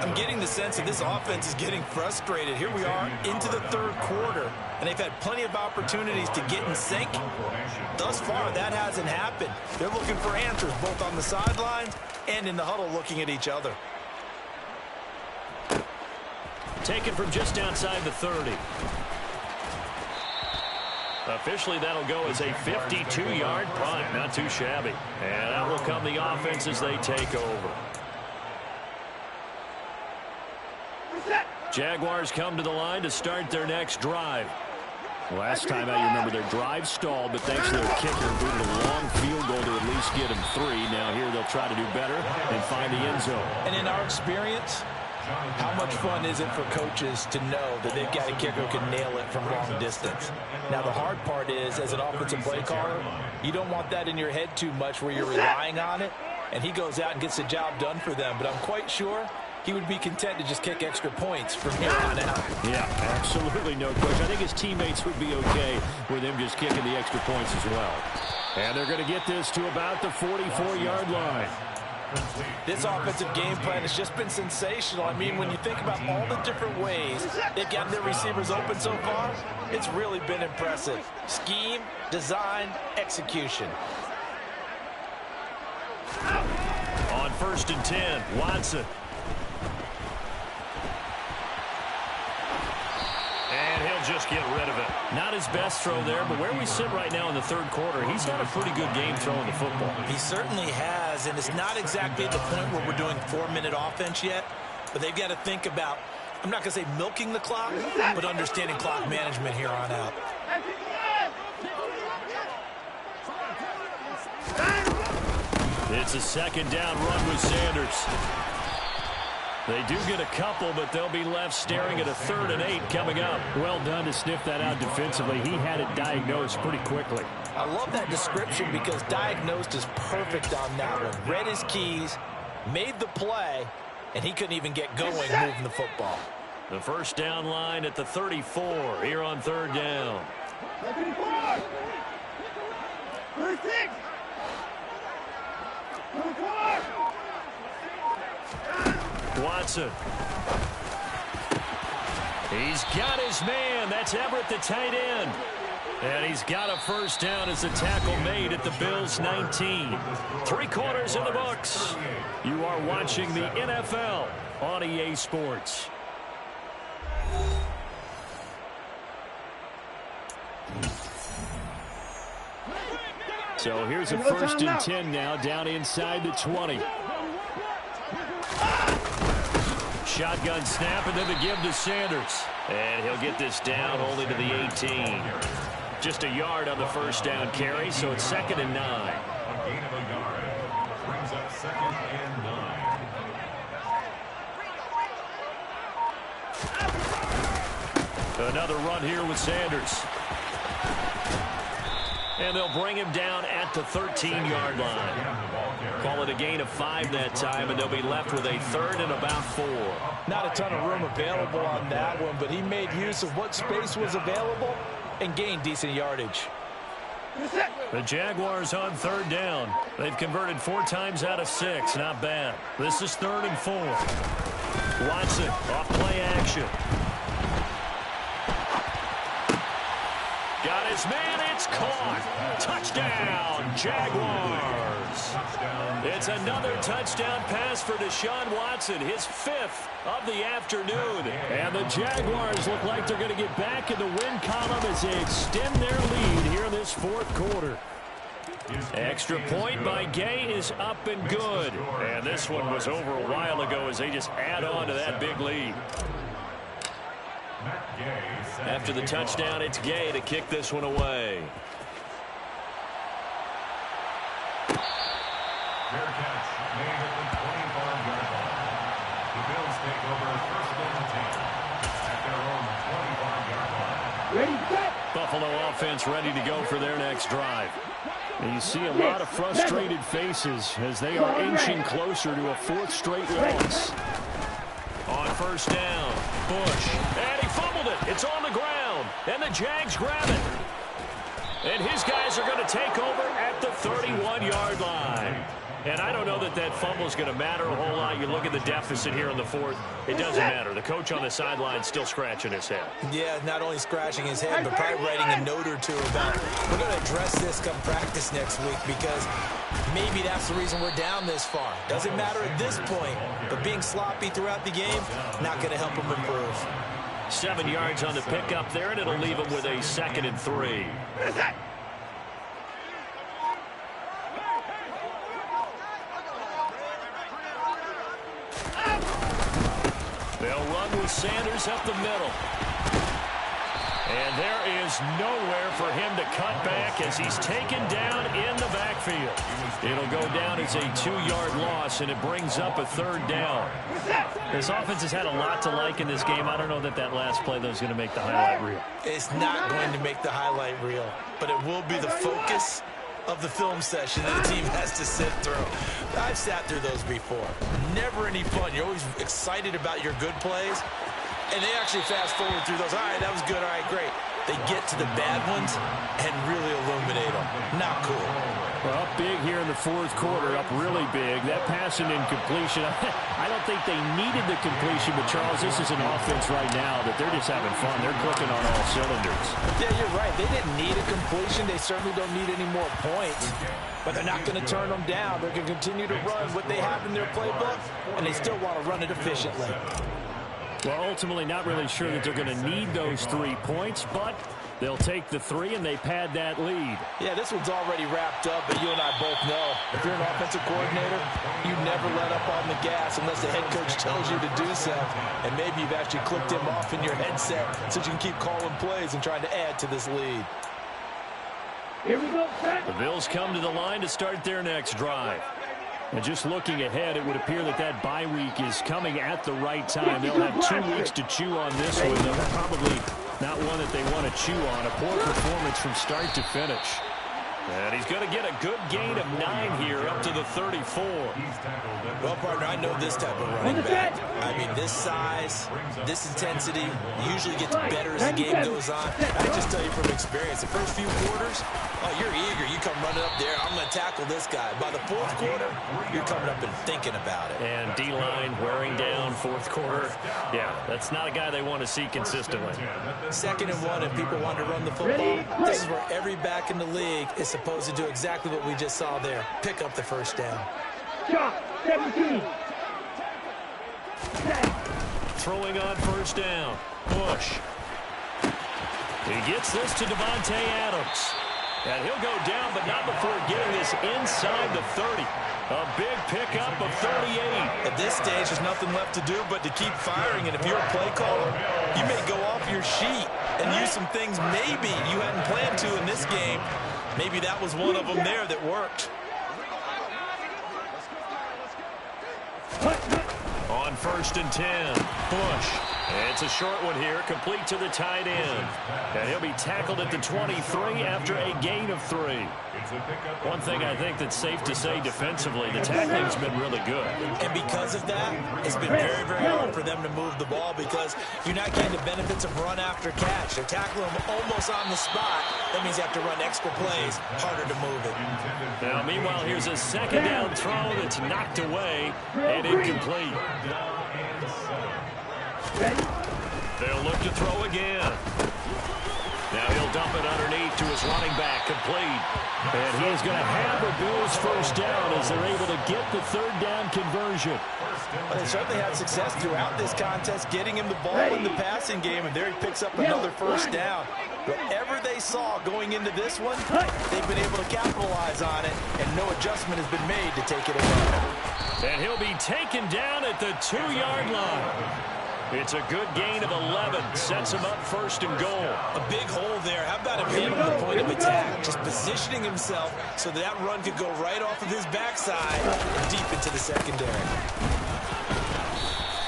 I'm getting the sense that this offense is getting frustrated. Here we are into the 3rd quarter, and they've had plenty of opportunities to get in sync. Thus far, that hasn't happened. They're looking for answers both on the sideline and in the huddle looking at each other. Taken from just outside the 30. Officially, that'll go as a 52-yard punt. Not too shabby. And out will come the offense as they take over. Jaguars come to the line to start their next drive. Last time out, you remember their drive stalled, but thanks to their kicker, booted a long field goal to at least get them 3. Now here they'll try to do better and find the end zone. And in our experience, how much fun is it for coaches to know that they've got a kicker who can nail it from long distance? Now, the hard part is, as an offensive play caller, you don't want that in your head too much where you're relying on it, and he goes out and gets the job done for them. But I'm quite sure he would be content to just kick extra points from here on out. Yeah, absolutely no question. I think his teammates would be okay with him just kicking the extra points as well. And they're going to get this to about the 44-yard line. This offensive game plan has just been sensational. I mean, when you think about all the different ways they've gotten their receivers open so far, it's really been impressive. Scheme, design, execution. On 1st and 10, Watson. And he'll just get rid of it. Not his best throw there, but where we sit right now in the 3rd quarter, he's got a pretty good game throwing the football. He certainly has, and it's not exactly at the point where we're doing 4-minute offense yet, but they've got to think about, I'm not going to say milking the clock, but understanding clock management here on out. It's a 2nd down run with Sanders. They do get a couple, but they'll be left staring at a 3rd and 8 coming up. Well done to sniff that out defensively. He had it diagnosed pretty quickly. I love that description because diagnosed is perfect on that one. Read his keys, made the play, and he couldn't even get going moving the football. The first down line at the 34 here on 3rd down. 34! 36! 24! Watson. He's got his man. That's Everett, the tight end. And he's got a first down as the tackle made at the Bills' 19. 3 quarters in the books. You are watching the NFL on EA Sports. So here's a 1st and 10 now down inside the 20. Shotgun snap and then the give to Sanders. And he'll get this down only to the 18. Just a yard on the first down carry, so it's 2nd and 9. A gain of a yard. Brings up 2nd and 9. Another run here with Sanders. And they'll bring him down at the 13-yard line. Call it a gain of 5 that time, and they'll be left with a 3rd and about 4. Not a ton of room available on that one, but he made use of what space was available and gained decent yardage. The Jaguars on 3rd down. They've converted 4 times out of 6. Not bad. This is 3rd and 4. Watson off play action. Got his man. It's caught. Touchdown, Jaguars. It's another touchdown pass for Deshaun Watson, his 5th of the afternoon. And the Jaguars look like they're going to get back in the win column as they extend their lead here in this 4th quarter. Extra point by Gay is up and good. And this one was over a while ago as they just add on to that big lead. After the touchdown, it's Gay to kick this one away. Fair catch made at the 25-yard line. The Bills take over 1st and 10 at their own 25-yard line. Ready, set! Buffalo offense ready to go for their next drive. And you see a lot of frustrated faces as they are inching closer to a 4th straight loss. On 1st down, Bush. And he fumbled it. It's on the ground. And the Jags grab it. And his guys are going to take over at the 31-yard line. And I don't know that that fumble is going to matter a whole lot. You look at the deficit here in the 4th. It doesn't matter. The coach on the sideline still scratching his head. Yeah, not only scratching his head, but probably writing a note or 2 about we're going to address this come practice next week because maybe that's the reason we're down this far. Doesn't matter at this point, but being sloppy throughout the game, not going to help him improve. 7 yards on the pickup there, and it'll leave him with a 2nd and 3. They'll run with Sanders up the middle. And there is nowhere for him to cut back as he's taken down in the backfield. It'll go down as a 2-yard loss, and it brings up a 3rd down. This offense has had a lot to like in this game. I don't know that that last play, though, is going to make the highlight reel. It's not going to make the highlight reel, but it will be the focus of the film session that the team has to sit through. I've sat through those before. Never any fun. You're always excited about your good plays, and they actually fast forward through those. All right, that was good. All right, great. They get to the bad ones and really illuminate them. Not cool. Well, up big here in the 4th quarter, up really big. That pass and incompletion, I don't think they needed the completion, but Charles, this is an offense right now that they're just having fun. They're clicking on all cylinders. Yeah, you're right. They didn't need a completion. They certainly don't need any more points, but they're not going to turn them down. They're going to continue to run what they have in their playbook, and they still want to run it efficiently. Well, ultimately, not really sure that they're going to need those 3 points, but they'll take the 3 and they pad that lead. Yeah, this one's already wrapped up, but you and I both know if you're an offensive coordinator, you never let up on the gas unless the head coach tells you to do so. And maybe you've actually clicked him off in your headset so you can keep calling plays and trying to add to this lead. Here we go, set. The Bills come to the line to start their next drive. And just looking ahead, it would appear that that bye week is coming at the right time. They'll have 2 weeks to chew on this one. They're probably not one that they want to chew on. A poor performance from start to finish. And he's going to get a good gain of 9 here, up to the 34. Well, partner, I know this type of running back. I mean, this size, this intensity usually gets better as the game goes on. I just tell you from experience, the first few quarters, oh, you're eager. You come running up there, I'm going to tackle this guy. By the 4th quarter, you're coming up and thinking about it. And D-line wearing down 4th quarter. Yeah, that's not a guy they want to see consistently. 2nd and 1, and people want to run the football. This is where every back in the league is supposed to do exactly what we just saw there. Pick up the first down. Shot, 17. Throwing on first down. Bush. He gets this to Devontae Adams. And he'll go down, but not before getting this inside the 30. A big pickup of 38. At this stage, there's nothing left to do but to keep firing. And if you're a play caller, you may go off your sheet and use some things maybe you hadn't planned to in this game. Maybe that was one of them there that worked. On 1st and 10, Bush. It's a short one here, complete to the tight end. And he'll be tackled at the 23 after a gain of 3. One thing I think that's safe to say defensively, the tackling's been really good. And because of that, it's been very, very hard for them to move the ball because you're not getting the benefits of run after catch. They're tackling them almost on the spot. That means you have to run extra plays, harder to move it. Now, meanwhile, here's a 2nd down throw that's knocked away and incomplete. They'll look to throw again. Now he'll dump it underneath to his running back, complete. And he's going to have the Bills first down as they're able to get the 3rd down conversion. Well, they certainly had success throughout this contest, getting him the ball in the passing game, and there he picks up another first down. Whatever they saw going into this one, they've been able to capitalize on it, and no adjustment has been made to take it away. And he'll be taken down at the 2-yard line. It's a good gain of 11. Sets him up 1st and goal. A big hole there. How about him hitting the point of attack? Just positioning himself so that run could go right off of his backside and deep into the secondary.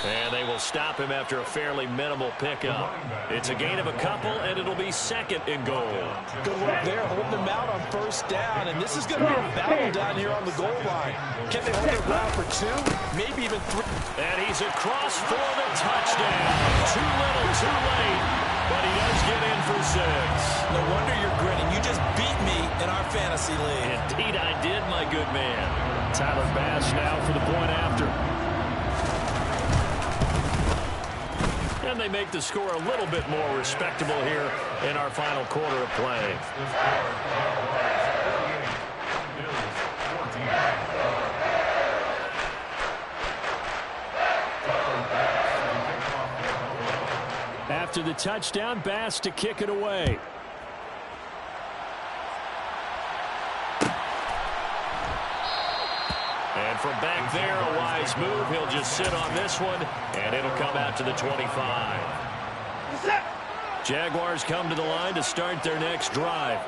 And they will stop him after a fairly minimal pickup. It's a gain of a couple, and it'll be 2nd and goal. Good work there, holding him out on first down. And this is going to be a battle down here on the goal line. Can they hold their ground for 2? Maybe even 3. And he's across for the touchdown. Too little, too late. But he does get in for 6. No wonder you're grinning. You just beat me in our fantasy league. Indeed I did, my good man. Tyler Bass now for the point after. And they make the score a little bit more respectable here in our final quarter of play. After the touchdown, Bass to kick it away. And from back there, a wise move. He'll just sit on this one, and it'll come out to the 25. Jaguars come to the line to start their next drive.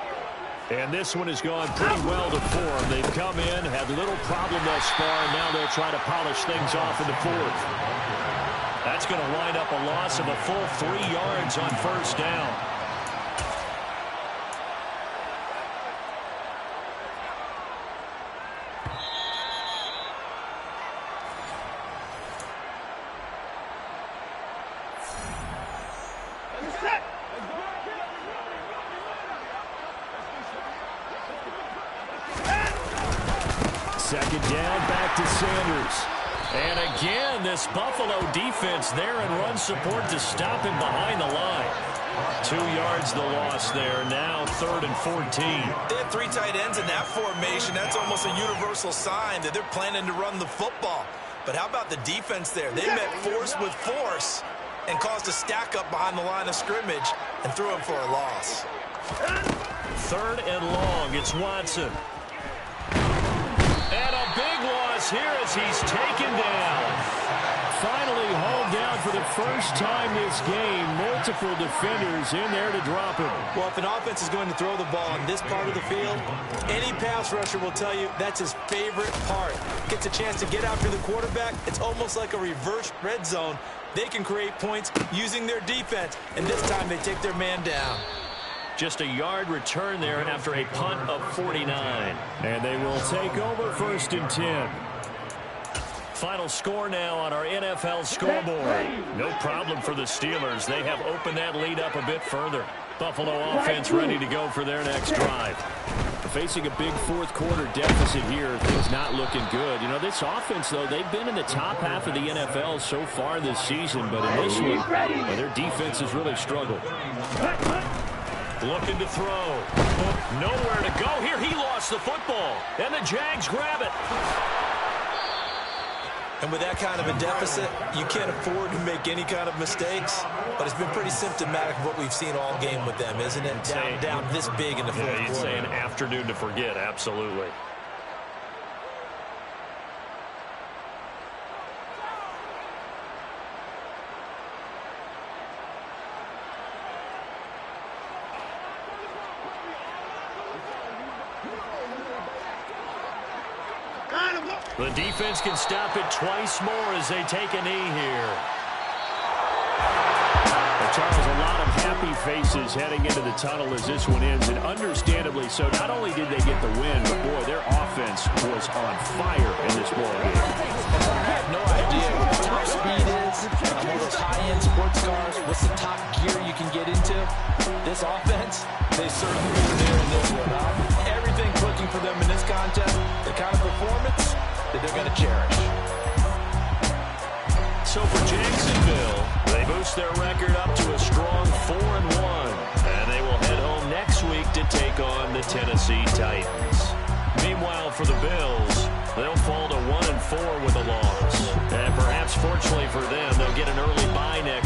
And this one has gone pretty well to form. They've come in, had little problem thus far, and now they'll try to polish things off in the 4th. That's going to wind up a loss of a full 3 yards on first down. Second down, back to Sanders. And again, this Buffalo defense there in run support to stop him behind the line. 2 yards the loss there. Now 3rd and 14. They had 3 tight ends in that formation. That's almost a universal sign that they're planning to run the football. But how about the defense there? They met force with force and caused a stack up behind the line of scrimmage and threw him for a loss. 3rd and long. It's Watson. And a big loss here as he's taken down. finally hauled down for the first time this game. Multiple defenders in there to drop him. Well, if an offense is going to throw the ball on this part of the field, any pass rusher will tell you that's his favorite part. Gets a chance to get after the quarterback. It's almost like a reverse red zone. They can create points using their defense, and this time they take their man down. Just a yard return there after a punt of 49. And they will take over 1st and 10. Final score now on our NFL scoreboard. No problem for the Steelers. They have opened that lead up a bit further. Buffalo offense ready to go for their next drive. Facing a big fourth quarter deficit here, things not looking good. You know, this offense, though, they've been in the top half of the NFL so far this season, but in this one, well, their defense has really struggled. Looking to throw. Nowhere to go here. He lost the football, and the Jags grab it. And with that kind of a deficit, you can't afford to make any kind of mistakes. But it's been pretty symptomatic of what we've seen all game with them, isn't it? Down this big in the fourth quarter. You'd say an afternoon to forget, absolutely. The defense can stop it twice more as they take a knee here. Well, Charles, a lot of happy faces heading into the tunnel as this one ends, and understandably so. Not only did they get the win, but boy, their offense was on fire in this ball game. I have no idea what the top speed is on one of those high-end sports cars. What's the top gear you can get into? This offense, they certainly were there in this one. Everything clicking for them in this contest, the kind of performance that they're going to cherish. So for Jacksonville, they boost their record up to a strong 4-1, and they will head home next week to take on the Tennessee Titans. Meanwhile, for the Bills, they'll fall to 1-4 with a loss. And perhaps fortunately for them, they'll get an early bye next